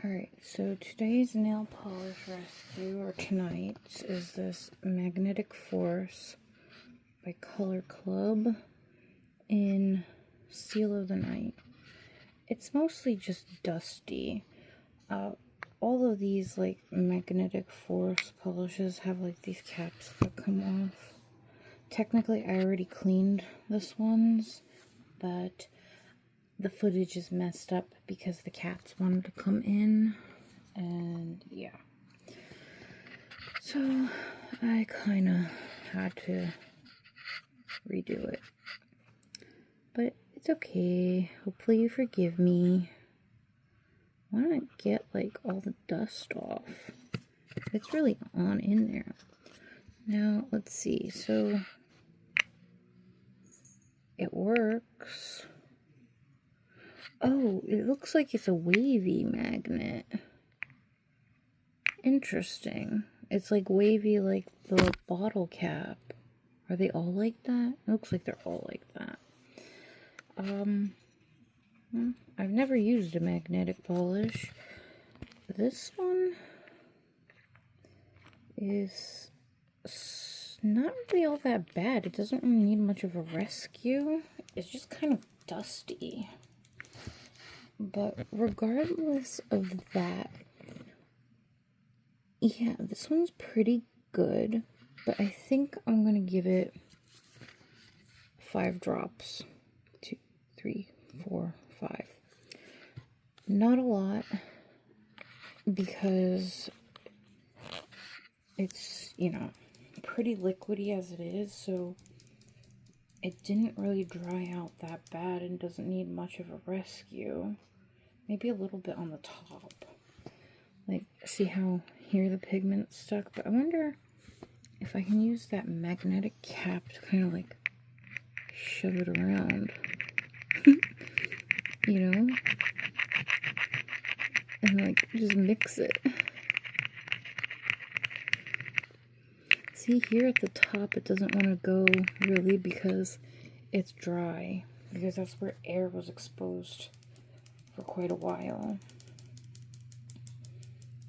Alright, so today's nail polish rescue, or tonight's, is this Magnetic Force by Color Club in Seal of the Night. It's mostly just dusty. All of these, like, Magnetic Force polishes have, like, these caps that come off. Technically, I already cleaned this one's, but the footage is messed up because the cats wanted to come in, and yeah. So I kind of had to redo it. But it's okay. Hopefully you forgive me. Why don't I get, like, all the dust off? It's really on in there. Now, let's see. So it works. Oh, it looks like it's a wavy magnet. Interesting. It's like wavy like the bottle cap. Are they all like that? It looks like they're all like that. I've never used a magnetic polish. This one is not really all that bad. It doesn't really need much of a rescue. It's just kind of dusty. But regardless of that, yeah, this one's pretty good. But I think I'm going to give it 5 drops. 2, 3, 4, 5. Not a lot, because it's, you know, pretty liquidy as it is, so it didn't really dry out that bad and doesn't need much of a rescue. Maybe a little bit on the top. Like, see how here the pigment's stuck? But I wonder if I can use that magnetic cap to kind of like shove it around. You know? And like just mix it. See here at the top, it doesn't want to go really because it's dry. Because that's where air was exposed for quite a while.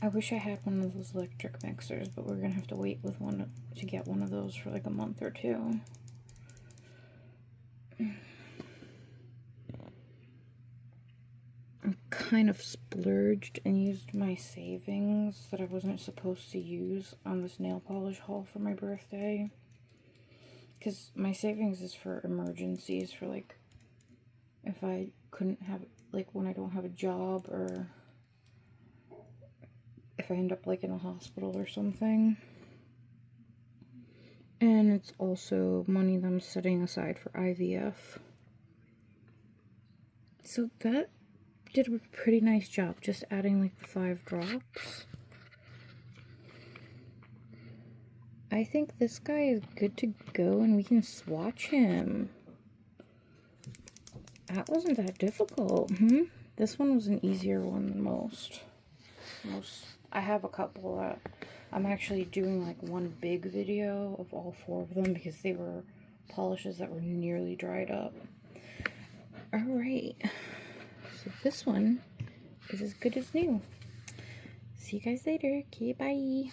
I wish I had one of those electric mixers, but we're gonna have to wait with one to get one of those for like a month or two. I kind of splurged and used my savings that I wasn't supposed to use on this nail polish haul for my birthday. Because my savings is for emergencies, for like if I couldn't have, like when I don't have a job, or if I end up like in a hospital or something. And it's also money that I'm setting aside for IVF. So that did a pretty nice job, just adding like the 5 drops. I think this guy is good to go, and we can swatch him. That wasn't that difficult. This one was an easier one than most. I have a couple that I'm actually doing like one big video of all 4 of them because they were polishes that were nearly dried up. Alright, so this one is as good as new. See you guys later. Okay, bye.